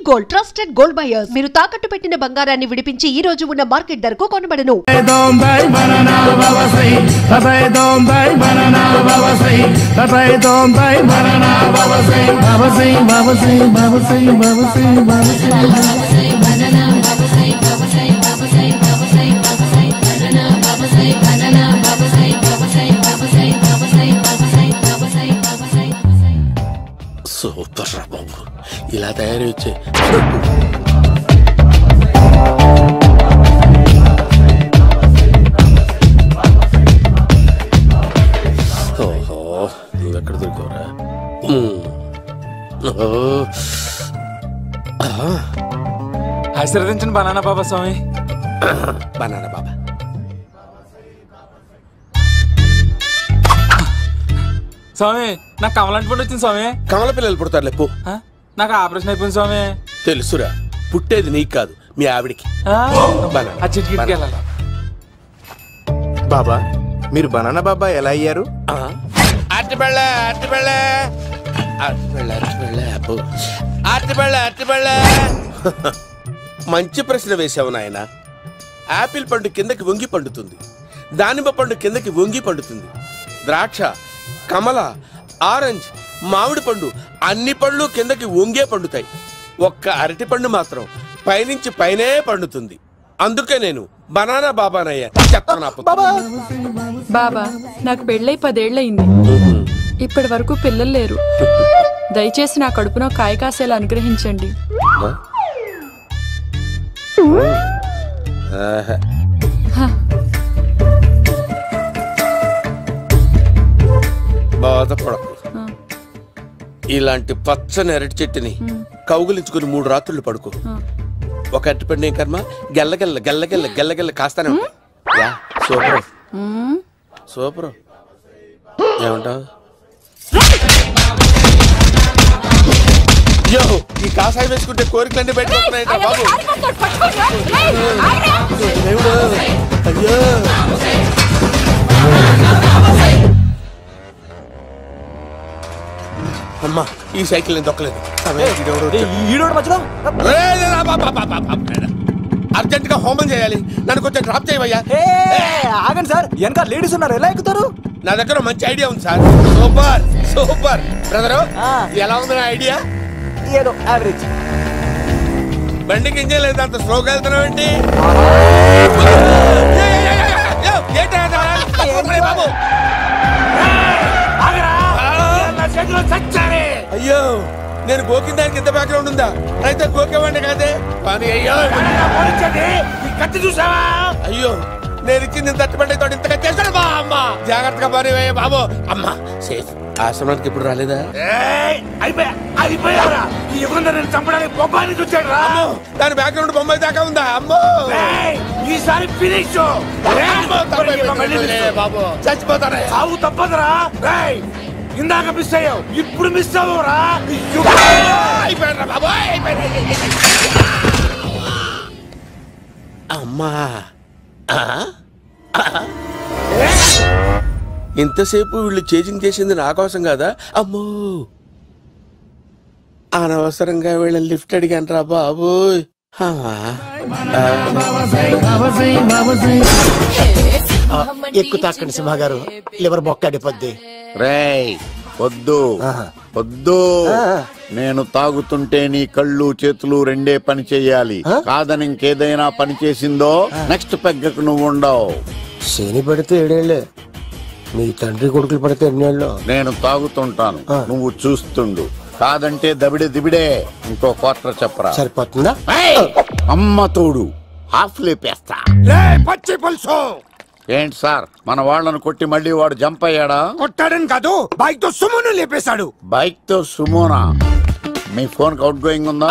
Gold trusted gold buyers. మీరు తాకట్టు పెట్టిన బంగారాన్ని విడిపించి ఈ రోజు ఉన్న మార్కెట్ ధరకు కొనబడను. సూపర్ రా బాబు, ఇలా తయారు వచ్చే ఓహో, నువ్వెక్కడ దొరికావురా? ఆశీర్వదించండి బనానా బాబా స్వామి. బనానా బాబా స్వామి, నాకు కమలాంటి పండు వచ్చింది స్వామి. కమల పిల్లలు పుడతారు లేపు. నాకు ఆపరేషన్ అయిపోయింది స్వామి. తెలుసురా, పుట్టేది నీకు కాదు మీ ఆవిడికి. చిటికి వెళ్ళాలి. బాబా, మీరు బనానా బాబా ఎలా అయ్యారు? మంచి ప్రశ్న వేసావు నాయన. ఆపిల్ పండు కిందకి వంగి పండుతుంది, దానిమ్మ పండు కిందకి వంగి పండుతుంది, ద్రాక్ష, కమల, ఆరెంజ్, మామిడి పండు అన్ని పళ్ళు కిందకి వంగే పండుతాయి. ఒక్క అరటి పండు మాత్రం పైనుంచి పైనే పండుతుంది. అందుకే నేను బనానా బాబానయ్యా. బాబా, నాకు పెళ్ళై 10 ఏళ్ళయింది. ఇప్పటి వరకు పిల్లలు లేరు. దయచేసి నా కడుపునో కాయ కాసేలా అనుగ్రహించండి. బాధపడకు. ఇలాంటి పచ్చని అరటి చెట్టుని కౌగులించుకుని 3 రాత్రులు పడుకో. ఒక అరటి పండు ఏం కర్మ, గెల్లగెల్ల గెల్లగెల్ల గెల్లగెల్ల కాస్తానే ఉంటాయి. Super super. ఏమంటావు? యో, ఈ కాసాయి వేసుకుంటే కోరికలన్నీ బయటకొస్తున్నాయి బాబు. అయ్యో, అమ్మా, ఈ సైకిల్ నేను దొక్కలేదు. అర్జెంట్ గా హోమం చేయాలి, నన్ను కొంచెం డ్రాప్ చేయవయ్యా. ఆగండి సార్, వెనక లేడీస్ ఉన్నారు, ఎలా ఎక్కుతారు? నా దగ్గర మంచి ఐడియా ఉంది సార్. Super super. బ్రదరు, ఎలా ఉంది నా ఐడియా? ఏదో యావరేజ్. బండికి ఇంజన్ లేదు, అంత స్లోగా వెళ్తున్నావు ఏంటి? బాబు అయ్యో, నేను గోకిన దానికి ఇంత బ్యాక్గ్రౌండ్ ఉందా? అయితే గోకేవాడిని కాదే. అయ్యో కత్తి చూసావా? అయ్యో, నేను ఇచ్చింది తట్టుబడి తోడు ఇంతగా చేశాడు బా. అమ్మ జాగ్రత్తగా పని బాబు. అమ్మ సేఫ్. ఆశ్రమానికి ఇప్పుడు రాలేదా? దాని బ్యాక్గ్రౌండ్ బొమ్మాయి దాకా ఉందా? అమ్మో, ఈసారి ఫినిష్ బాబు. చచ్చిపోతారా? సాగు తప్పదురా. ఇందాక మిస్ అయ్యావు, ఇప్పుడు మిస్ అవ్వరా? అమ్మా, ఇంతసేపు వీళ్ళు చేజింగ్ చేసింది నా కోసం కదా? అమ్మో, అనవసరంగా వీళ్ళని లిఫ్ట్ అడిగాను రా బాబు. ఎక్కు తాకండి సింహ గారు, లివర్ బొక్కడిపోద్ది. రేయ్ వద్దు వద్దు, నేను తాగుతుంటే నీ కళ్ళు చేతులు రెండే పని చెయ్యాలి. కాదని ఇంకేదైనా పని చేసిందో నెక్స్ట్ పెగ్గకు నువ్వు ఉండవు. శని పడితే 7 ఏళ్ళే, మీ తండ్రి కొడుకులు పడితే 2 ఏళ్ళు. నేను తాగుతుంటాను, నువ్వు చూస్తుండు. కాదంటే దబిడే దిబిడే. ఇంకో క్వార్టర్ చెప్పరా? సరిపోతుందా? అమ్మ తోడు, హాఫ్ లేపేస్తా. పచ్చి పులుసు. ఏంటి సార్, మన వాళ్ళను కొట్టి మళ్ళీ వాడు జంప్ అయ్యాడా? కొట్టాడని కాదు, బైక్ తో సుమోను లేపేశాడు. బైక్ తో సుమోనా? మీ ఫోన్ అవుట్ గోయింగ్ ఉందా?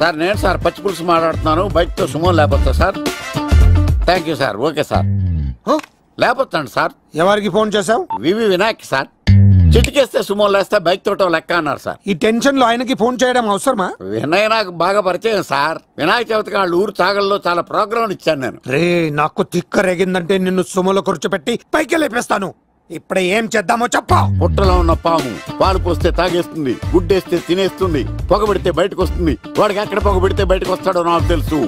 సార్ నేను సార్ పచ్చి పులుసు మాట్లాడుతున్నాను. బైక్ తో సుమో లేకపోతా sir? Thank you sir. Okay sir, లేకపోతాండి సార్. ఎవరికి ఫోన్ చేసావు? V V Vinayak sir. చిటికేస్తే సుమో లేస్తే బైక్ తోటం లెక్క అన్నారు సార్. ఈ టెన్షన్ లో ఆయనకి ఫోన్ చేయడం అవసరమా? వినయ్ నాకు బాగా పరిచయం సార్. వినాయక చవితికి వాళ్ళ ఊరు చాగల్లో చాలా ప్రోగ్రాం ఇచ్చాను నేను. రే, నాకు తిక్క రేగిందంటే నిన్ను సుమోలో కూర్చోపెట్టి పైకి లేపేస్తాను. ఇప్పుడు ఏం చేద్దామో చెప్పు. పుట్టలో ఉన్న పాము పాలు పోస్తే తాగేస్తుంది, గుడ్డేస్తే తినేస్తుంది, పొగబెడితే బయటకు వస్తుంది. వాడికి ఎక్కడ పొగబెడితే బయటకు వస్తాడో నాకు తెలుసు.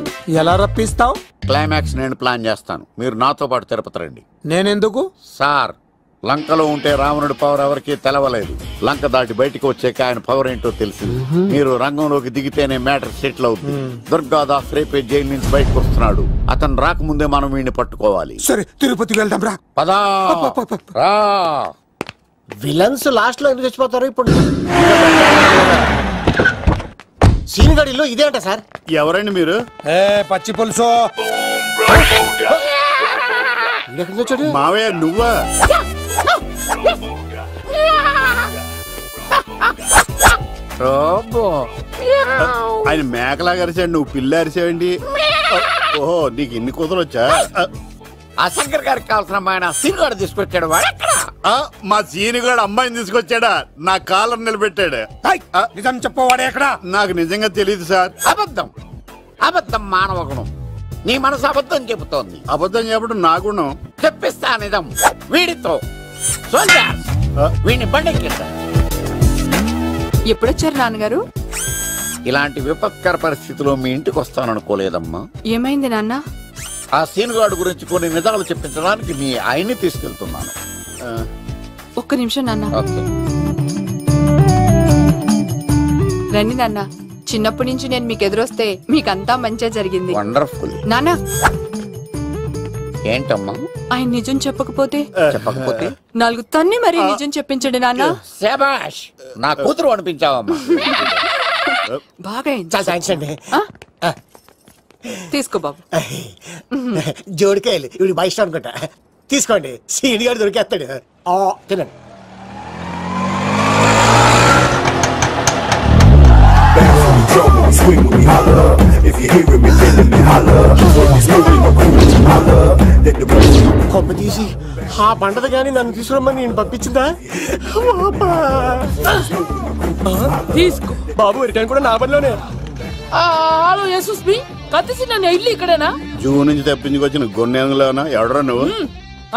ఎలా రప్పిస్తావు? క్లైమాక్స్ నేను ప్లాన్ చేస్తాను, మీరు నాతో పాటు తిరుపతి రండి. నేనెందుకు? సార్, లంకలో ఉంటే రావణుడి పవర్ ఎవరికి తెలవలేదు. లంక దాటి బయటకు వచ్చాక ఆయన పవర్ ఏంటో తెలిసింది. మీరు రంగంలోకి దిగితేనే మ్యాటర్ సెటిల్ అవుతుంది. దుర్గాదాస్ రేపే జైలు నుంచి బయటకు వస్తున్నాడు. అతను రాకముందే మనం వీడిని పట్టుకోవాలి. సరే, తిరుపతి వెళ్దాం రా. పదా రా. విలన్స్ లాస్ట్ లో ఎందుకు చచ్చిపోతారు? ఇప్పుడు సీనిగడిలో ఇదే అంట సార్. ఎవరండి మీరు? పచ్చి పులుసు. మావయ్య నువ్వా? ఆయన మేకలాగా అరిచాడు, నువ్వు పిల్ల అరిచావండి. ఓహో, నీకు ఇన్ని కూతురు వచ్చా? ఆ శంకర్ గారికి కావాల్సిన అమ్మాయి సీనుగాడు తీసుకొచ్చాడు. మా సీనుగాడు అమ్మాయిని తీసుకొచ్చాడా? నా కాలర్ నిలబెట్టాడు. నిజం చెప్పవాడే ఎక్కడ? నాకు నిజంగా తెలియదు సార్. అబద్ధం, అబద్ధం మానవ గుణం. నీ మనసు అబద్ధం చెబుతోంది. అబద్ధం చెప్పడం నా గుణం. చెప్పిస్తా నిజం. వీడితో వీడిని బండెక్కిస్తా. ఎప్పుడొచ్చారు నాన్నగారు? ఇలాంటి విపత్కర పరిస్థితిలో మీ ఇంటికి వస్తాననుకోలేదమ్మా. ఏమైంది నాన్న? ఆ సీనుగాడు గురించి కొన్ని నిజాలు చెప్పించడానికి మీ ఆయన్ని తీసుకెళ్తున్నాను. ఒక్క నిమిషం నాన్న. ఓకే. రండి నాన్న. చిన్నప్పటి నుంచి నేను మీకు ఎదురొస్తే మీకంతా మంచిగా జరిగింది. వండర్ఫుల్. నాన్న, ఏంటమ్మా? ఆయన నిజం చెప్పకపోతే చెప్పకపోతే 4 తన్ని మరీ నిజం చెప్పించండి నాన్న. శభాష్, నా కూతురు అనిపించావమ్మా. బాగా అండి. తీసుకో బాబు. జోడికాయలు ఇవి బాగా ఇష్టం అనుకుంటా. తీసుకోండి, సీని గారు దొరికేస్తాడు. తినండి. కొమ్మ తీసి ఆ పంటది కానీ నన్ను తీసుకురమ్మని నేను పంపించిందా? తీసుకో బాబు, రిటర్న్ కూడా నా పనిలోనే. హలో యేసుస్ మీ కత్తిసి నన్ను ఇల్లు ఇక్కడేనా? జూ నుంచి తప్పించుకొచ్చిన గొన్నెంగులోనా? ఎవడరా నువ్వు?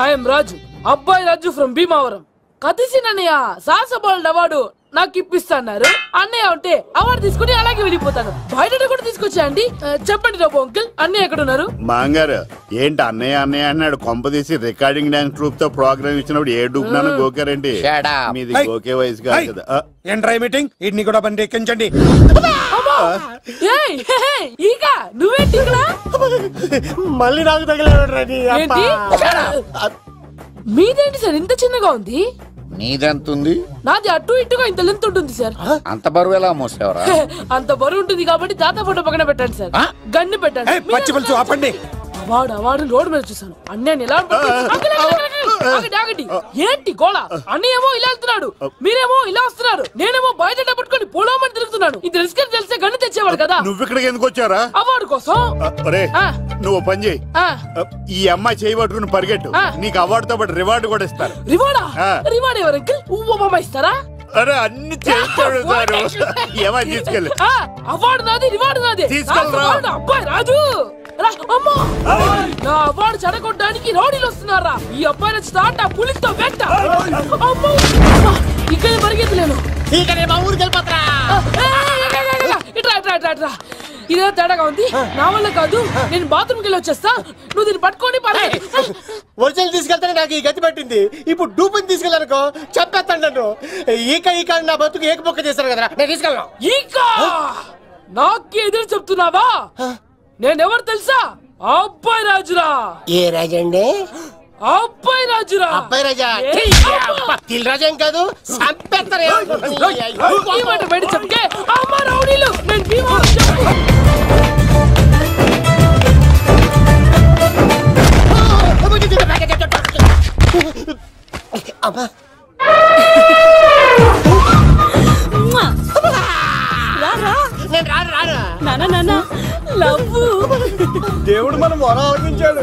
ఐఎమ్ రాజు, అబ్బాయి రాజు ఫ్రమ్ భీమావరం. కత్తిసి నన్నయ్య సాహసబాలుడు అవార్డు నాకు ఇప్పిస్తాన్నారు. అన్నయ్య ఉంటే అవార్డు తీసుకుని అలాగే వెళ్ళిపోతాను. బయట కూడా తీసుకొచ్చాయండి. చెప్పండి రాబు అంకుల్, అన్నయ్య ఎక్కడ ఉన్నారు? మాంగారు ఏంటి అన్నయ్య అన్నయ్య అన్నాడు? కొంప తీసి రికార్డింగ్ డాన్స్ ట్రూప్ తో ప్రోగ్రామ్ ఇచ్చినప్పుడు ఏ డూబ్నాను గోకారండి? మీది గోకే వయసు కాదు కదా. ఏంట్రై మీటింగ్? ఇడ్ని కూడా బండి ఎక్కించండి. ఈక నువ్వేంటి ఇక్కడ? మళ్ళీ నాకు తగిలేడు. మీదేంటి సార్ ఇంత చిన్నగా ఉంది? నీదెంతుంది? నాది అటు ఇటుగా ఇంత లెంత్ ఉంటుంది సార్. అంత బరువు ఎలా మోసేవరా? అంత బరువు ఉంటుంది కాబట్టి తాత ఫోటో పక్కన పెట్టండి సార్. గన్ను పెట్టండి. పచ్చి పులుసు ఆపండి. వాడు రోడ్డు మీద చూసాను. అన్నయ్య ఎలా ఏంటి గోళ? అన్నయ్యేమో ఇలా వెళ్తున్నాడు, మీరేమో ఇలా వస్తున్నారు, నేనేమో బయట పట్టుకొని పొలమని తిరుగుతున్నాను. ఇది రిస్క్ అని తెలిస్తే గన్ను తెచ్చేవాడు కదా. నువ్వు ఇక్కడికి ఎందుకు వచ్చారా? అవార్డు కోసం. నువ్వు పని చేయి, ఈ అమ్మాయి చేయి పట్టుకుని పరిగెట్టు. నీకు అవార్డుతో పాటు రివార్డు కూడా ఇస్తారు. రివార్డా? రివార్డ్ ఎవరు అంకుల్? ఉవ్వమ్మ ఇస్తారా? అరే అన్ని చేస్తాడు సారు. ఏమని తీసుకెళ్ళి అవార్డు నాది, రివార్డు నాది. తీసుకెళ్ళరా అబ్బాయి రాజు. నా అవార్డు చెడగొట్టడానికి రౌడీలు వస్తున్నారా? ఈ అబ్బాయి నచ్చి తాట పులితో వెంట. ఇక్కడ పరిగెత్తలేను. ఇదే తేడాగా ఉంది. నా వల్ల కాదు, నేను బాత్రూమ్కి వెళ్ళి వచ్చేస్తా. నువ్వు దీన్ని పట్టుకొని ఒరిజినల్ తీసుకెళ్తానే నాకు ఈ గతి పట్టింది. ఇప్పుడు డూపుని తీసుకెళ్ళానుకో చెప్పేస్తాను నన్ను. ఈక నా బతుకు ఏకపొక్క చేశారు కదా, నేను తీసుకెళ్ళను. ఈక నాకు ఎదురు చెప్తున్నావా? నేనెవరు తెలుసా? అబ్బాయి రాజురా. ఏ రాజండి? అబ్బాయి రాజురా. అబ్బాయి రాజా? తిల్ రాజా ఏం కాదు, సంపేస్తారు. ఈ మాట బయట చెప్తే అమ్మ రౌడీలు. నేను భీమవరం చెప్పు. దేవుడు మనం మొర ఆలోచించాడు.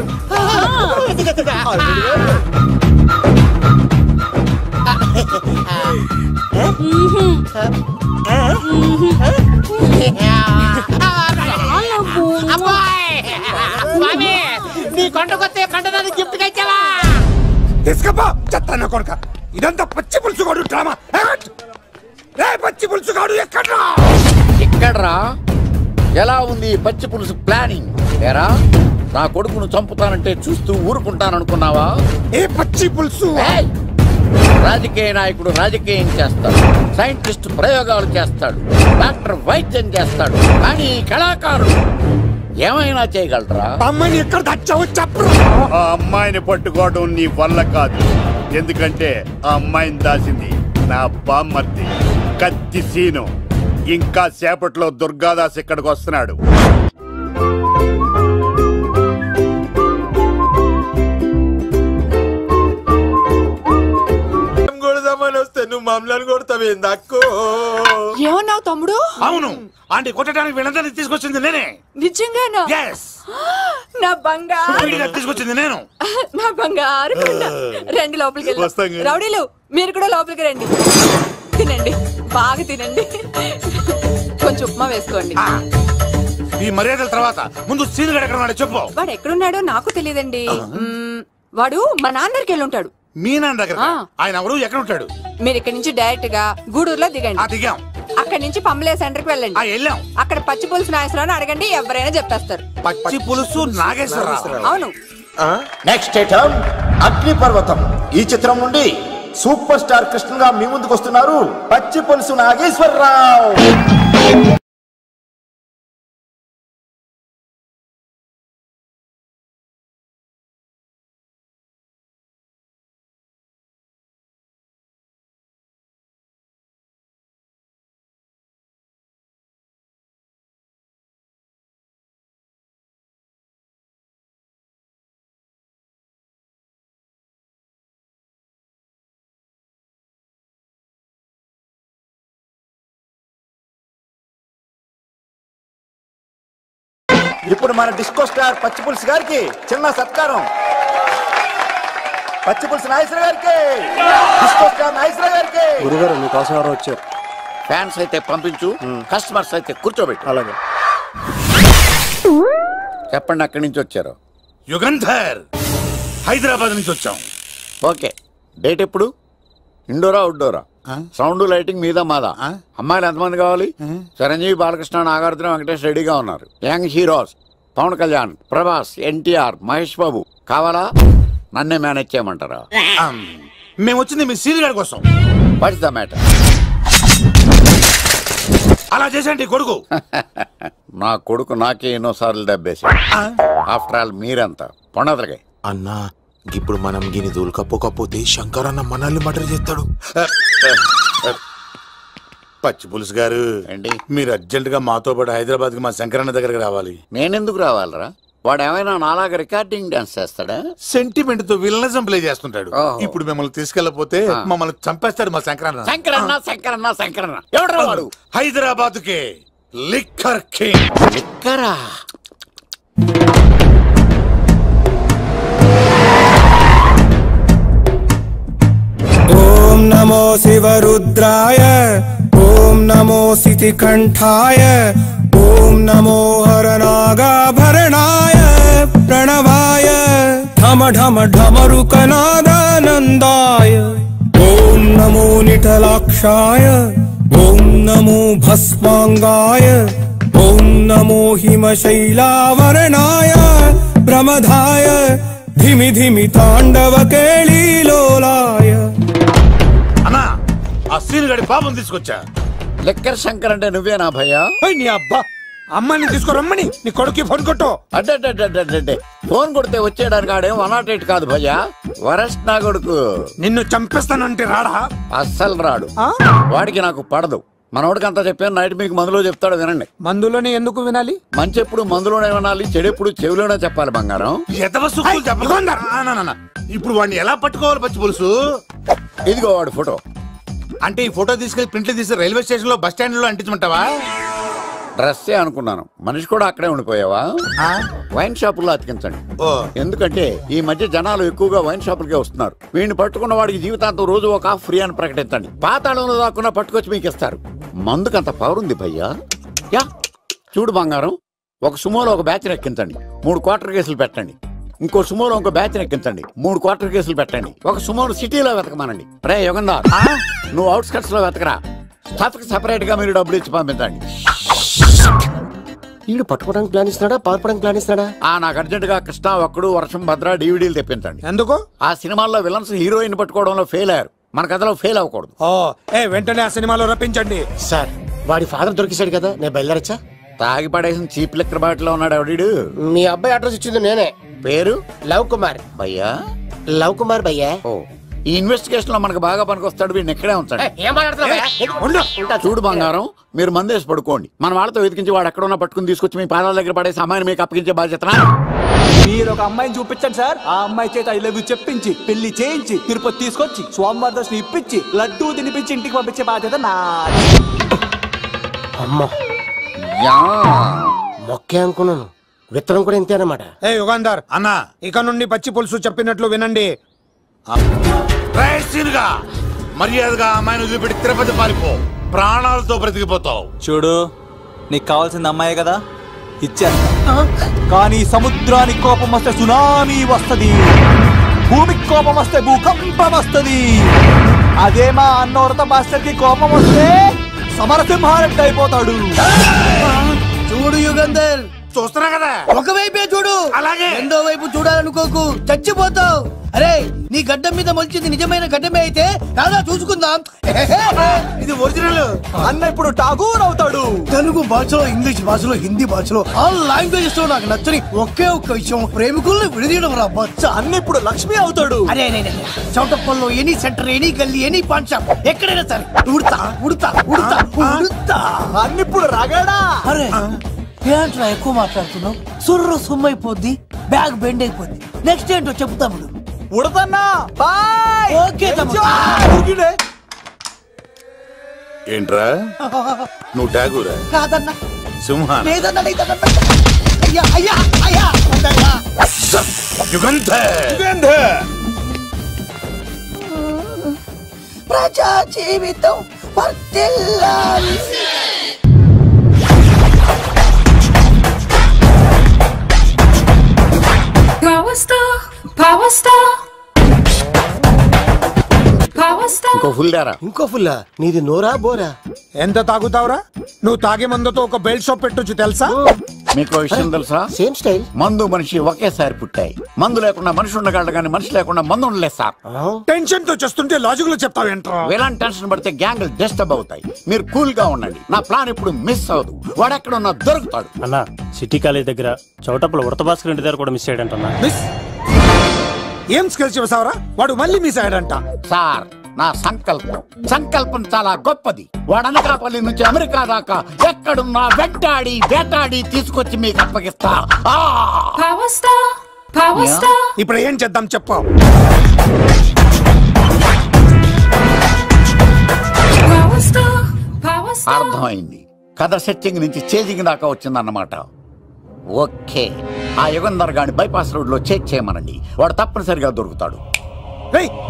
నీ కొండకొస్తే పంటదాన్ని గిఫ్ట్ ఇచ్చావా? తీసుకపో చెత్తాన కొడుక. ఇదంతా పచ్చి పులుసుగాడు డ్రామా. రే పచ్చి పులుసుగాడు ఎక్కడ్రా? ఎక్కడ్రా? ఎలా ఉంది పచ్చి పులుసు ప్లానింగ్? ఏరా నా కొడుకును చంపుతానంటే చూస్తూ ఊరుకుంటాననుకున్నావా? ఏ పచ్చి పులుసు? రాజకీయ నాయకుడు రాజకీయం చేస్తాడు, సైంటిస్ట్ ప్రయోగాలు చేస్తాడు, డాక్టర్ వైద్యం చేస్తాడు, కానీ కళాకారుడు ఏమైనా చేయగలరా? అమ్మాయిని ఎక్కడ దాచావో చెప్పు. ఆ అమ్మాయిని పట్టుకోవడం నీ వల్ల కాదు. ఎందుకంటే ఆ అమ్మాయిని దాసింది నా బామ్మర్ది కత్తి సీను. ఇంకా సేపట్లో దుర్గాదాస్ ఇక్కడికి వస్తున్నాడు. వస్తే నువ్వు మమ్మల్ని కొడతావేంది అక్కో? ఏమన్నావు తమ్ముడు? అవును, ఆంటీ కొట్టడానికి వీళ్ళందరినీ తీసుకొచ్చింది నేనే. నిజంగానా? నా బంగారు తీసుకొచ్చింది నేను. నా బంగారు రండి లోపలికి వెళ్ళి. రౌడీలు మీరు కూడా లోపలికి రండి. తినండి, బాగా తినండి. కొంచెం ఉప్మా వేసుకోండి. ఈ మర్యాదల తర్వాత ముందు సీన్ ఎక్కడ ఉన్నాడో చెప్పు. వాడు ఎక్కడున్నాడో నాకు తెలియదండి. వాడు మా నాన్న దగ్గరికి వెళ్ళి ఉంటాడు. మీ నాన్న దగ్గర? ఆయన ఎవరు, ఎక్కడ ఉంటాడు? మీరు ఇక్కడ నుంచి డైరెక్ట్ గా గూడూరులో దిగండి. దిగాం. అక్కడ నుంచి పంబలే సెంటర్ కి వెళ్ళండి. వెళ్ళాం. అక్కడ పచ్చి పులుసు నాగేశ్వరరావు అడగండి, ఎవరైనా చెప్పేస్తారు. పచ్చి పులుసు నాగేశ్వరరావు? అవును. నెక్స్ట్ ఐటమ్ అగ్నిపర్వతం. ఈ చిత్రం నుండి సూపర్ స్టార్ కృష్ణగా మీ ముందుకు వస్తున్నారు పచ్చి పులుసు నాగేశ్వరరావు. ఇప్పుడు మన డిస్కో స్టార్ పచ్చి పులుసు గారికి చిన్న సత్కారం. పచ్చి పులుసు నాగేశ్వర గారికి, డిస్కో స్టార్ నాగేశ్వర గారికి. గురుగారు మీకోసం ఎవరు వచ్చారు? ఫ్యాన్స్ అయితే పంపించు, కస్టమర్స్ అయితే కూర్చోబెట్టు. అలాగే. చెప్పండి, అక్కడి నుంచి వచ్చారు? యుగంధర్, హైదరాబాద్ నుంచి వచ్చాం. ఓకే, డేట్ ఎప్పుడు? ఇండోరా అవుట్డోరా? సౌండ్ లైటింగ్ మీద మాదా? అమ్మాయిలు ఎంతమంది కావాలి? చిరంజీవి, బాలకృష్ణ, నాగార్జున, వెంకటేష్ రెడీగా ఉన్నారు. యంగ్ హీరోస్ పవన్ కళ్యాణ్, ప్రభాస్, ఎన్టీఆర్, మహేష్ బాబు కావాలా? నన్నే మేనేజ్ చేయమంటారా? మేము వచ్చింది మీ సీన్ గారి కోసం. What's the matter? అలా చేసేంటి కొడుకు? నా కొడుకు నాకే ఎన్నోసార్లు దెబ్బేసి. ఆఫ్టర్ ఆల్ మీరంతా పొండదలగా. అన్నా ఇప్పుడు మనం గిని దూల్కపోకపోతే శంకర్ అన్న మనల్ని మర్డర్ చేస్తాడు. పచ్చి పులుసు గారు, మీరు అర్జెంట్ గా మాతో పాటు హైదరాబాద్ కి మా శంకరన్న దగ్గరకు రావాలి. నేనెందుకు రావాలరా? వాడు ఏమైనా నాలాగా రికార్డింగ్ డాన్స్ చేస్తాడా? సెంటిమెంట్ తో విలనిజం ప్లే చేస్తుంటాడు. ఇప్పుడు మిమ్మల్ని తీసుకెళ్లపోతే మమ్మల్ని చంపేస్తాడు మా శంకరన్న. శంకరన్న శంకరన్న శంకరన్న ఎవడు వాడు? హైదరాబాద్ కే లిక్కర్ కింగ్. లిక్కరా? ఓం నమో శివరుద్రాయ, ఓం నమో సితికంఠాయ, ఓం నమో హరనాగాభరణాయ ప్రణవాయ ఢమ ఢమ ఢమరుకనాదానందాయ. ఓం నమో నిఠలాక్షాయ, ఓం నమో భస్మాంగాయ, ఓం నమో హిమశైలావరణాయ ప్రమదాయ ధిమి ధిమి తాండవ కేళీలోలాయ. అన్నా, ఆ సీన్ గడి బాబుని తీసుకొచ్చా. లిక్కర్ శంకర్ అంటే నువ్వేనా భయ్యా? నీ అబ్బా, అమ్మాయిని తీసుకురమ్మని నీ కొడుకు ఫోన్ కొట్టు. అడ్డే ఫోన్ కొడితే వచ్చేయడానికి ఆడేం 108 కాదు భయ్యా, వరస్ట్ నా కొడుకు. నిన్ను చంపేస్తానంటే రాడా? అస్సలు రాడు. వాడికి నాకు పడదు. మనోడికి అంతా చెప్పాను, నైట్ మీకు మందులో చెప్తాడు వినండి. మందులోనే ఎందుకు వినాలి? మంచి ఎప్పుడు మందులోనే వినాలి, చెడు ఎప్పుడు చెవిలోనే చెప్పాలి బంగారం. ఇప్పుడు వాడిని ఎలా పట్టుకోవాలి పచ్చి పులుసు? ఇదిగో వాడు ఫోటో. అంటే ఈ ఫోటో తీసుకెళ్లి ప్రింట్లు తీసి రైల్వే స్టేషన్ లో బస్ స్టాండ్ లో అంటించమంటావా? డ్రెస్సే అనుకున్నాను, మనిషి కూడా అక్కడే ఉండిపోయావా? వైన్ షాపుల్లో అతికించండి. ఎందుకంటే ఈ మధ్య జనాలు ఎక్కువగా వైన్ షాపులకే వస్తున్నారు. వీడిని పట్టుకున్న వాడికి జీవితాంతం రోజు ఒక ఆఫ్ ఫ్రీ అని ప్రకటించండి. పాతాళంలో దాక్కున్నా పట్టుకొచ్చి మీకు ఇస్తారు. మందుకంత పవర్ ఉంది భయ్యా. చూడు బంగారం, ఒక సుమోలో ఒక బ్యాచ్ ఎక్కించండి, 3 క్వార్టర్ కేసులు పెట్టండి. ఇంకో సుమోలో ఇంకో బ్యాచ్ ఎక్కించండి. 3 క్వార్టర్ కేసులు పెట్టండి. ఒక సుమోను సిటీలో వెతకమానండి. రే యుగంధర్, నువ్వు అవుట్స్కట్స్ లో వెతకరా. స్టాఫ్ కి సెపరేట్ గా మీరు డబ్బులు ఇచ్చి పంపించండి. వీడు పట్టుకోవడానికి ప్లాన్ ఇస్తున్నాడా, పాల్పడానికి ప్లాన్ ఇస్తున్నాడా? నాకు అర్జెంట్ గా కృష్ణ, ఒక్కడు, వర్షం, భద్ర డివిడీలు తెప్పించండి. ఎందుకు? ఆ సినిమాల్లో విలన్స్ హీరోయిన్ పట్టుకోవడంలో ఫెయిల్ అయ్యారు. మన కథలో ఫెయిల్ అవ్వకూడదు. వెంటనే ఆ సినిమాలో రప్పించండి. సార్, వాడి ఫాదర్ దొరికేశాడు కదా, నేను బయలుదేరచ్చా? తాగి పడేసిన చీప్ లెక్కర్ బాటిలో ఉన్నాడు ఎవడీడు? మీ అబ్బాయి అడ్రస్ ఇచ్చింది నేనే. పేరు? లవ్ కుమార్ భయ్యా. లవ్ కుమార్ భయ్యా. ఈ ఇన్వెస్టిగేషన్ లో మనకు బాగా పనికొస్తాడు. వీడిని ఎక్కడే ఉంచండి. చూడు బంగారం, మీరు మందేసి పడుకోండి. మన వాళ్ళతో వెతికించి వాడు ఎక్కడ ఉన్నా పట్టుకుని తీసుకొచ్చి మీ పాదాల దగ్గర పడేసి అమ్మాయిని మీకు అప్పగించే బాధ్యత. మీరు ఒక అమ్మాయిని చూపించండి సార్. ఆ అమ్మాయి చేత ఐ లవ్ యూ చెప్పించి పెళ్లి చేయించి తిరుపతి తీసుకొచ్చి స్వామివారి దర్శనం ఇప్పించి లడ్డూ తినిపించి ఇంటికి పంపించే బాధ్యత నాది. అమ్మా మొక్కే అనుకున్నాను, విత్తనం కూడా ఇంతే అన్నమాట. యుగంధర్ అన్న, ఇక నుండి పచ్చి పులుసు చెప్పినట్లు వినండి. మర్యాదగా అమ్మాయిని వదిలిపెట్టి తిరుపతి పారిపో. ప్రాణాలతో బ్రతికిపోతావు. చూడు, నీకు కావాల్సింది అమ్మాయే కదా, ఇచ్చేస్తా. కానీ సముద్రానికి కోపం వస్తే సునామీ వస్తది, భూమికి కోపం వస్తే భూకంపం వస్తది. అదే మా అన్నోరత మాస్టర్ కి కోపం వస్తే సమరసింహారెడ్డి అయిపోతాడు. చూడు యుగంధర్, చూస్తున్నా కదా, ఒకవైపే చూడు, అలాగే రెండో వైపు చూడాలనుకోకు, చచ్చిపోతావు. అరే, నీ గడ్డం మీద మొలిచింది నిజమైన గడ్డమే అయితే రాదా చూసుకుందాం. ఇది ఒరిజినల్. అన్న ఇప్పుడు ఠాగూర్ అవుతాడు. తెలుగు భాషలో, ఇంగ్లీష్ భాషలో, హిందీ భాషలో ఆల్ లాంగ్వేజెస్ లో నాకు నచ్చని ఒకే ఒక్క విషయం, ప్రేమికుల్ని విడదీయడం రా బచ్చ. అన్న ఇప్పుడు లక్ష్మి అవుతాడు. అరే చౌటప్పల్లో ఎనీ సెంటర్, ఎనీ గల్లీ, ఎనీ పాన్ షాప్, ఎక్కడైనా సరే ఉడతా ఉడతా ఉడతా ఉడతా. అన్న ఇప్పుడు రగడా. అరే ఏంట్రా ఎక్కువ మాట్లాడుతున్నావు? సుర్రు సుమ్మైపోద్ది, బ్యాగ్ బెండ్ అయిపోద్ది. నెక్స్ట్ ఏంటో చెప్తాము. ఉడతన్నా బాయ్. ఓకే ఏంట్రా నువ్వు ఠాగూరా? కాదన్నా, సింహా? లేదన్నా, లేదన్నా. అయ్యా అయ్యా అయ్యా యుగంధర్, ప్రజా జీవితం వర్ధిల్లాలి. ఇంకో ఫుల్ దారా? ఇంకో ఫుల్లా? నీది నోరా బోరా? ఎంత తాగుతావురా? నువ్వు తాగే మందుతో ఒక బెల్ట్ షాప్ పెట్టొచ్చు తెలుసా? మీకు విషయం తెలుసా? Same style. మందు మనిషి ఒకేసారి పుట్టాయి. మందు లేకుండా మనిషి ఉండగలడు కానీ మనిషి లేకుండా మందు ఉండలేదు సార్. టెన్షన్ తో చేస్తుంటే లాజిక్ లో చెప్తావేంట్రా? ఎలాంటి టెన్షన్ పడితే గ్యాంగులు డిస్టర్బ్ అవుతాయి. మీరు కూల్ గా ఉండండి. నా ప్లాన్ ఇప్పుడు మిస్ అవ్వదు. వాడు ఎక్కడ ఉన్నా దొరుకుతాడు. అన్నా, సిటీ కాలేజ్ దగ్గర చౌటప్పుల ఉడత భాస్కర్ ఇంటి దగ్గర కూడా మిస్ అయ్యాడంటన్నా. ఏం స్కిల్స్ చేసావరా? వాడు మళ్ళీ మిస్ అయ్యాడంట. సార్, నా సంకల్పం చాలా గొప్పది. వాడు అనకాపల్లి నుంచి అమెరికా దాకా ఎక్కడున్నా వెంటాడి వేటాడి తీసుకొచ్చి మీకు అప్పగిస్తా. ఇప్పుడు ఏం చేద్దాం చెప్పు. అర్థమైంది. కథ సెట్టింగ్ నుంచి చేజింగ్ దాకా వచ్చిందన్నమాట. ఓకే, ఆ యుగంధర్ గాని బైపాస్ రోడ్ లో చెక్ చేయమనండి. వాడు తప్పనిసరిగా దొరుకుతాడు.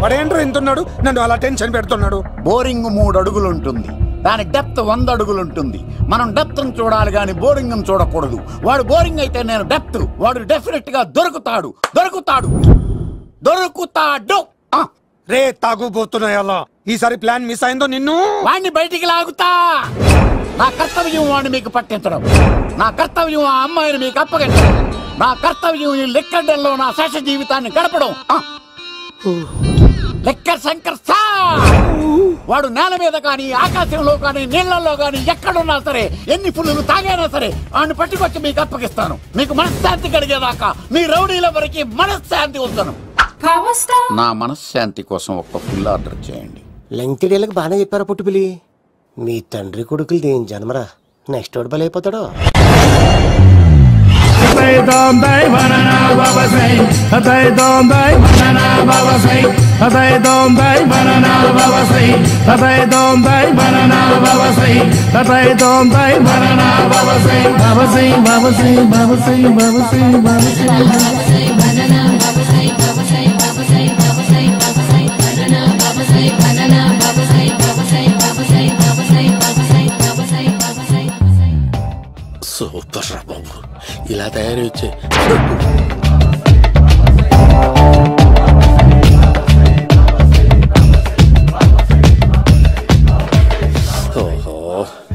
వాడేంట్రో ఎంతున్నాడు, నన్ను అలా టెన్షన్ పెడుతున్నాడు. బోరింగ్ 3 అడుగులు ఉంటుంది, దాని డెప్త్ 100 అడుగులు ఉంటుంది. మనం డెప్త్ చూడాలి గాని బోరింగ్ చూడకూడదు. వాడు బోరింగ్ అయితే నేను డెప్త్. వాడు డెఫినెట్ గా దొరుకుతాడు. రే తాగుబోతున్నాయా? ఈసారి ప్లాన్ మిస్ అయిందో నిన్ను వాడిని బయటికి లాగుతా. నా కర్తవ్యం వాడిని మీకు పట్టించడం. నా కర్తవ్యం ఆ అమ్మాయిని మీకు అప్పగించడం. నా కర్తవ్యం ఈ లెక్కడల్లో నా శేష జీవితాన్ని గడపడం. లెక్కర్ శంకర్ సార్, వాడు నేల మీద కానీ ఆకాశంలో కానీ నీళ్లలో కానీ ఎక్కడున్నా సరే, ఎన్ని ఫుల్లు తాగైనా సరే వాడిని పట్టుకొచ్చి మీకు అప్పగిస్తాను. మీకు మనశ్శాంతి కలిగేదాకా మీ రౌడీల వరకు మనశ్శాంతి వస్తాను. నా మనశ్శాంతి కోసం ఒక్క ఫుల్ ఆర్డర్ చేయండి. లెంగ్తీడేళ్ళకి బాగానే చెప్పారా పుట్టుపిలి? మీ తండ్రి కొడుకులు దేని జన్మరా, నెక్స్ట్ వాడు బలైపోతాడో. సూపర్ రా బాబు, ఇలా తయారు వచ్చే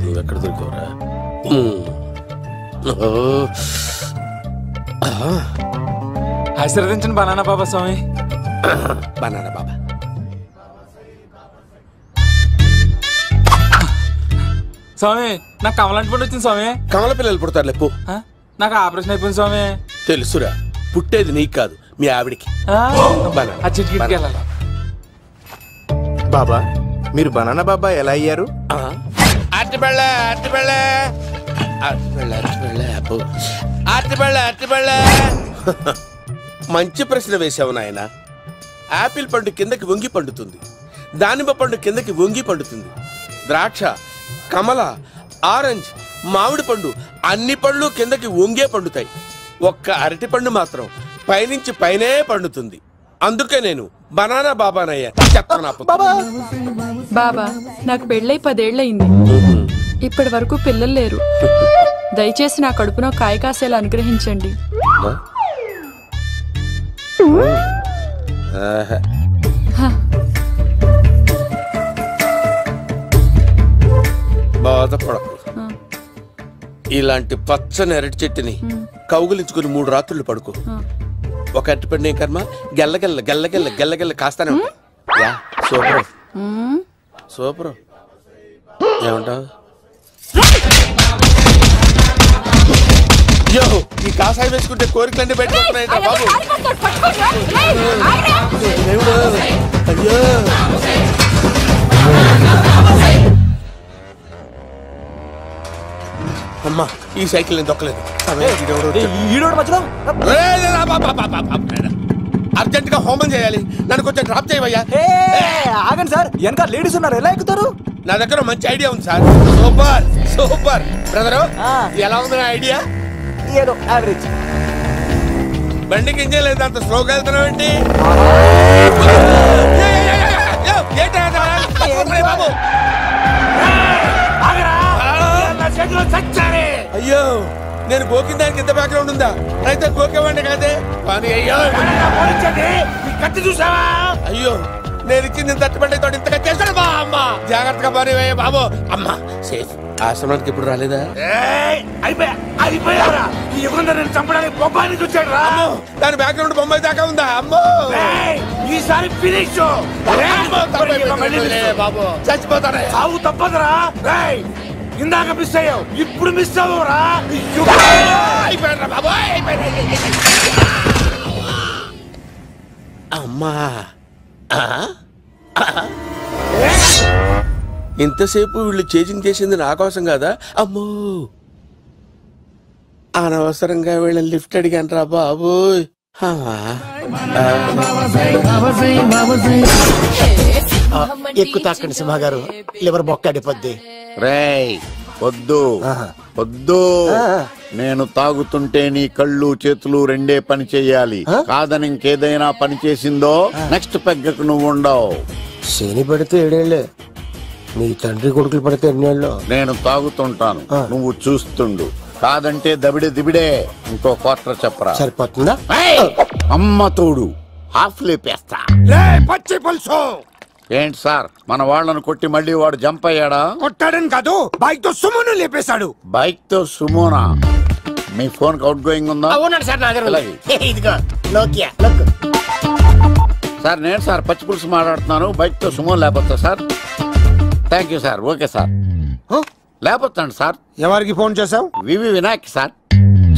నువ్వెక్కడ దొరికావురా? ఆశీర్వదించండి బనానా బాబా స్వామి. బనానా బాబా. స్వామి నాకు కమలాంటి పండు వచ్చింది స్వామి. కమల పిల్లలు పుడతారు లేపు. నాకు ఆపరేషన్ అయిపోయింది స్వామి. తెలుసురా, పుట్టేది నీకు కాదు మీ ఆవిడికి. బాబా మీరు బనానా బాబా ఎలా అయ్యారు? మంచి ప్రశ్న వేసావు నాయన. యాపిల్ పండు కిందకి వంగి పండుతుంది, దానిమ్మ పండు కిందకి వంగి పండుతుంది, ద్రాక్ష, కమల, ఆరెంజ్, మామిడి పండు అన్ని పండ్లు కిందకి వంగే పండుతాయి. ఒక్క అరటి పండు మాత్రం పైనుంచి పైనే పండుతుంది. అందుకే నేను బనానా బాబానయ్యా. బాబా నాకు పెళ్ళై 10 ఏళ్ళయింది. ఇప్పటి వరకు పిల్లలు లేరు. దయచేసి నా కడుపున కాయ కాసేలా అనుగ్రహించండి. బాధపడకు. ఇలాంటి పచ్చని అరటి చెట్టుని కౌగులించుకుని 3 రాత్రులు పడుకో. ఒక అరటి పండు ఏం కర్మ, గెల్లగెల్ల గెల్లగెల్ల గెల్లగెల్ల కాస్తానే ఉంటాయి. Super super. ఏమంటావు? యో, ఈ కాసాయి వేసుకుంటే కోరికలన్నీ బయటకొస్తున్నాయి బాబు. అయ్యో అమ్మా, ఈ సైకిల్ నేను దొక్కలేదు. అర్జెంట్ గా హోమం చేయాలి, నన్ను కొంచెం డ్రాప్ చేయవయ్యా. ఆగండి సార్, వెనక లేడీస్ ఉన్నారు, ఎలా ఎక్కుతారు? నా దగ్గర మంచి ఐడియా ఉంది సార్. Super super. బ్రదరు ఎలా ఉంది నా ఐడియా? ఏదో యావరేజ్. బండికి ఇంజన్ లేదు, అంత స్లోగా వెళ్తున్నావు ఏంటి? అయ్యో, నేను గోకిన దానికి ఇంత బ్యాక్గ్రౌండ్ ఉందా? అయితే గోకేవాడిని కాదే. అయ్యో కత్తి చూసావా? అయ్యో, నేను ఇచ్చింది తట్టుబడి తోటి ఇంతగా చేశాడు బా. అమ్మ జాగ్రత్తగా పని బాబు. అమ్మ సేఫ్. ఆశ్రమానికి ఇప్పుడు రాలేదా? అయిపోయారా? ఈ యుగంలో నేను చంపడానికి బొమ్మాయిని చూచాడు రా. దాని బ్యాక్గ్రౌండ్ బొమ్మాయి దాకా ఉందా? అమ్మో ఈసారి ఫినిష్ బాబు, చచ్చిపోతారా? సాగు తప్పదురా. ఇందాక మిస్ అయ్యావు, ఇప్పుడు మిస్ అవ్వరా? అయిపోయాడు బాబు. అమ్మా, ఇంతసేపు వీళ్ళు చేజింగ్ చేసింది నా కోసం కాదా? అమ్మో, అనవసరంగా వీళ్ళని లిఫ్ట్ అడిగాను రా బాబు. ఎక్కువ తాకండి సింహ గారు, లివర్ బొక్క అడిపోద్ది. రేయ్ వద్దు వద్దు, నేను తాగుతుంటే నీ కళ్ళు చేతులు రెండే పని చెయ్యాలి. కాదని ఇంకేదైనా పని చేసిందో నెక్స్ట్ పెగ్గకు నువ్వు ఉండవు. శని పడితే 7 ఏళ్లే, మీ తండ్రి కొడుకులు పడితే 8 ఏళ్ళు. నేను తాగుతుంటాను, నువ్వు చూస్తుండు. కాదంటే దబిడే దిబిడే. ఇంకో క్వార్టర్ చెప్పరా? సరిపోతుందా? అమ్మ తోడు హాఫ్ లేపేస్తా. పచ్చి పులుసు. ఏంటి సార్, మన వాళ్ళను కొట్టి మళ్ళీ వాడు జంప్ అయ్యాడా? కొట్టాడని కాదు, బైక్ తో సుమోను లేపేశాడు. బైక్ తో సుమోనా? మీ ఫోన్ అవుట్ గోయింగ్ ఉందా? అవునండి సార్, నా దగ్గర ఉంది. ఇదిగో నోకియా. సార్ నేను సార్ పచ్చి పులుసు మాట్లాడుతున్నాను. బైక్ తో సుమో లేకపోతా sir? Thank you sir. Okay sir, లేకపోతాను సార్. ఎవరికి ఫోన్ చేసావు? V V Vinayak sir.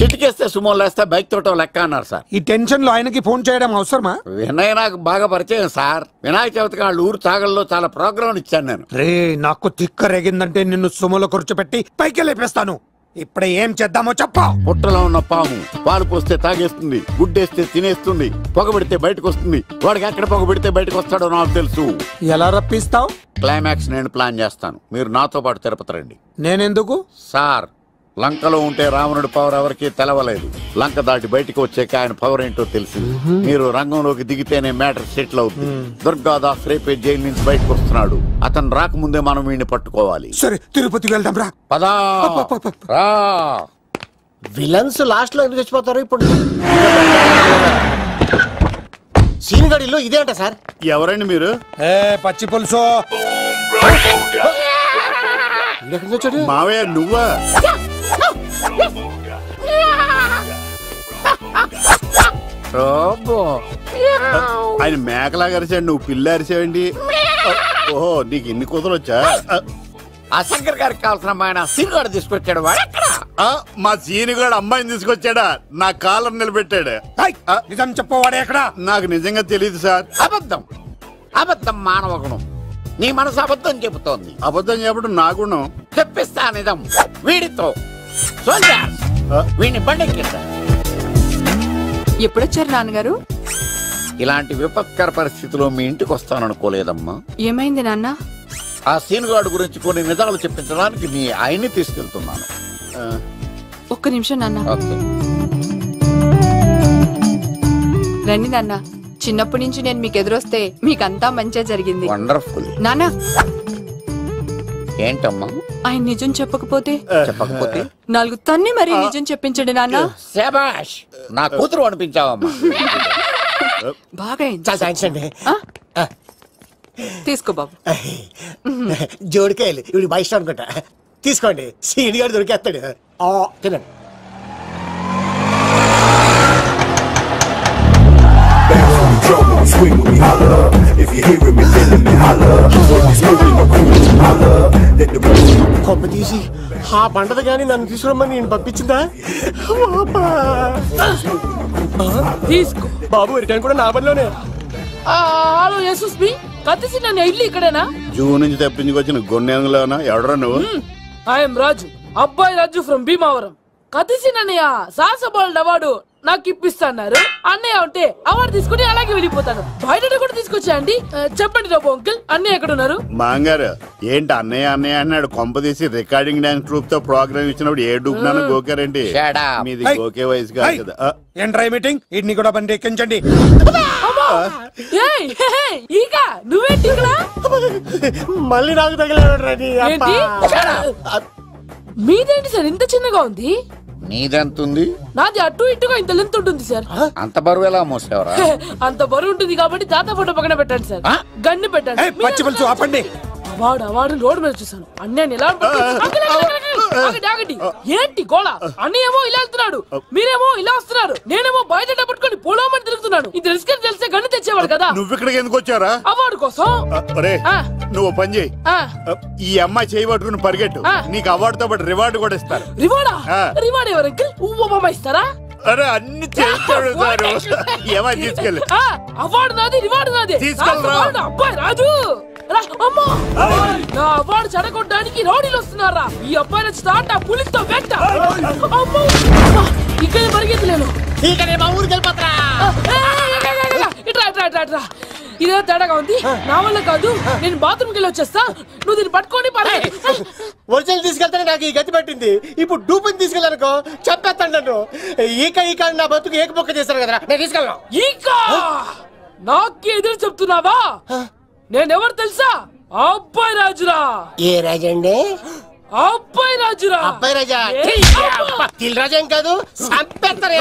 చిటికేస్తే సుమో లేస్తే బైక్ తోటో లెక్క అన్నారు సార్. ఈ టెన్షన్ లో ఆయనకి ఫోన్ చేయడం అవసరమా? వినయ్ నాకు బాగా పరిచయం సార్. వినాయక చవితికి వాళ్ళ ఊరు చాగల్లో చాలా ప్రోగ్రాం ఇచ్చాను నేను. రే, నాకు తిక్క రేగిందంటే నిన్ను సుమోలో కూర్చోబెట్టి పైకి లేపేస్తాను. ఇప్పుడే ఏం చేద్దామో చెప్పా. పుట్టలో ఉన్న పాము పాలు పోస్తే తాగేస్తుంది, గుడ్డేస్తే తినేస్తుంది, పొగబెడితే బయటకు వస్తుంది. వాడికి ఎక్కడ పొగబెడితే బయటకు వస్తాడో నాకు తెలుసు. ఎలా రప్పిస్తావు? క్లైమాక్స్ నేను ప్లాన్ చేస్తాను, మీరు నాతో పాటు తిరుపతి రండి. నేనెందుకు? సార్, లంకలో ఉంటే రావణుడి పవర్ ఎవరికి తెలవలేదు. లంక దాటి బయటకు వచ్చాక ఆయన పవర్ ఏంటో తెలిసింది. మీరు రంగంలోకి దిగితేనే మ్యాటర్ సెటిల్ అవుతుంది. దుర్గాదాస్ రేపే జైలు నుంచి బయటకు వస్తున్నాడు. అతను రాకముందే మనం వీడిని పట్టుకోవాలి. సరే, తిరుపతికి వెళ్దాం రా. పదా రా. విలన్స్ లాస్ట్ లో ఎందుకు చచ్చిపోతారు? ఇప్పుడు సీన్ గడిలో ఇదే అంట సార్. ఎవరండి మీరు? పచ్చి పులుసు. మావయ్య నువ్వా? ఆయన మేకలాగా అరిచాడు, నువ్వు పిల్ల అరిచావండి. ఓహో, నీకు ఇన్ని కూతురు వచ్చా? ఆ శంకర్ గారికి కావాల్సిన అమ్మాయి సీనుగాడు తీసుకొచ్చాడు. మా సీనుగాడు అమ్మాయిని తీసుకొచ్చాడా? నా కాలర్ నిలబెట్టాడు. నిజం చెప్పవాడే ఎక్కడ? నాకు నిజంగా తెలియదు సార్. అబద్ధం, అబద్ధం మానవ గుణం. నీ మనసు అబద్ధం చెబుతోంది. అబద్ధం చెప్పడం నా గుణం. చెప్పిస్తా నిజం. వీడితో వీడిని బండెక్కిస్తా. ఎప్పుడొచ్చారు నాన్నగారు? ఇలాంటి విపత్కర పరిస్థితిలో మీ ఇంటికి వస్తాననుకోలేదమ్మా. ఏమైంది నాన్న? ఆ సీనుగాడు గురించి కొన్ని నిజాలు చెప్పించడానికి మీ ఆయన్ని తీసుకెళ్తున్నాను. ఒక్క నిమిషం నాన్న. రండి నాన్న. చిన్నప్పటి నుంచి నేను మీకు ఎదురొస్తే మీకంతా మంచిగా జరిగింది. వండర్ఫుల్. నాన్న, ఏంటమ్మా? ఆయన నిజం చెప్పకపోతే నాలుగు తన్ని మరీ నిజం చెప్పించండి నాన్న. శభాష్, నా కూతురు అనిపించావమ్మా. బాగా అండి. తీసుకో బాబు. జోడికాయలు ఇవి బయట అనుకుంటా. తీసుకోండి, సీని గారు దొరికేస్తాడు. తినండి. కొమ్మ తీసి ఆ పంటది కానీ నన్ను తీసుకురమ్మని నేను పంపించిందా? తీసుకో బాబు, రిటర్న్ కూడా నా పనిలోనే. హలో యశస్వి, కత్తిసి నన్ను ఇల్లు ఇక్కడేనా? జూ నుంచి తప్పించుకొచ్చిన గొన్నెంగులోనా? ఎవడరా నువ్వు? ఐఎమ్ రాజు, అబ్బాయి రాజు ఫ్రమ్ భీమావరం. కత్తిసి నన్నయ్య సాసబోల్డ్ అవార్డు నాకు ఇప్పిస్తాన్నారు. అన్నయ్య ఉంటే అవార్డు తీసుకుని అలాగే వెళ్ళిపోతాను. బయట కూడా తీసుకొచ్చా అండి. చెప్పండి రాబు అంకుల్, అన్నయ్య ఎక్కడ ఉన్నారు? మాంగారు ఏంటి అన్నయ్య అన్నయ్య అన్నాడు? కొంప తీసి రికార్డింగ్ డాన్స్ ట్రూప్ తో ప్రోగ్రామ్ ఇచ్చినప్పుడు ఏ డూబ్నాను గోకారండి? మీది గోకే వయసు కాదు కదా. ఏంట్రై మీటింగ్? ఇడ్ని కూడా బండి ఎక్కించండి. నువ్వేంటి ఇక్కడ? మళ్ళీ నాకు తగిలాడు. మీదేంటి సార్ ఇంత చిన్నగా ఉంది? నీదెంతుంది? నాది అటు ఇటుగా ఇంత లెంత్ ఉంటుంది సార్. అంత బరువు ఎలా మోసేవరా? అంత బరువు ఉంటుంది కాబట్టి తాత ఫోటో పక్కన పెట్టండి సార్. గన్ను పెట్టండి. పచ్చి పులుసు ఆపండి. అవార్డు రోడ్డు మీద చూసాను. అన్నయ్య ఎలా ఏంటి గోళ? అన్నయ్య ఏమో ఇలా వెళ్తున్నాడు, మీరేమో ఇలా వస్తున్నారు, నేనేమో బయట పట్టుకొని పొలమని తిరుగుతున్నాను. ఇది రిస్క్ అని తెలిస్తే గన్ను తెచ్చేవాడు కదా. నువ్వు ఇక్కడికి ఎందుకు వచ్చారా? అవార్డు కోసం. నువ్వు పని చేయి, ఈ అమ్మాయి చేయి పట్టుకుని పరిగెట్టు. నీకు అవార్డు తో పాటు రివార్డు కూడా ఇస్తారు. రివార్డా? రివార్డ్ ఎవరికి? ఇస్తారా? అరే అన్ని చేస్తాడు సార్. ఏమై తీసుకెళ్ళి. అవార్డు నాది, రివార్డు నాది. తీసుకెళ్ళరా. అబ్బాయి రాజు, నా అవార్డు చెడగొట్టడానికి రౌడీలు వస్తున్నారా? ఈ అబ్బాయి నచ్చి తాట పులితో వెంట. ఇక్కడ పరిగెత్తలేను. ఇదే తేడాగా ఉంది. నా వల్ల కాదు, నేను బాత్రూమ్కి వెళ్ళి వచ్చేస్తా. నువ్వు దీన్ని పట్టుకొని ఒరిజినల్ తీసుకెళ్తానే నాకు ఈ గతి పట్టింది. ఇప్పుడు డూపుని తీసుకెళ్ళానుకో చెప్పేస్తాను నన్ను. ఈక నా బతుకు ఏకపొక్క చేశారు కదరా, నేను తీసుకెళ్ళను. ఈక నాకు ఎదురు చెప్తున్నావా? నేనెవరు తెలుసా? అబ్బాయి రాజురా. ఏ రాజండి? అబ్బాయి రాజురా. అబ్బాయి రాజా? తిల్ రాజా ఏం కాదు, చంపేస్తారు.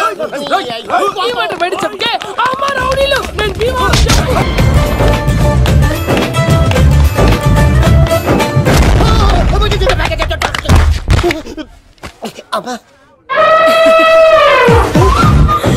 ఈ మాట బయట చెప్తే అమ్మ రౌడీలు నేను భీమవరం చెప్పు. అమ్మా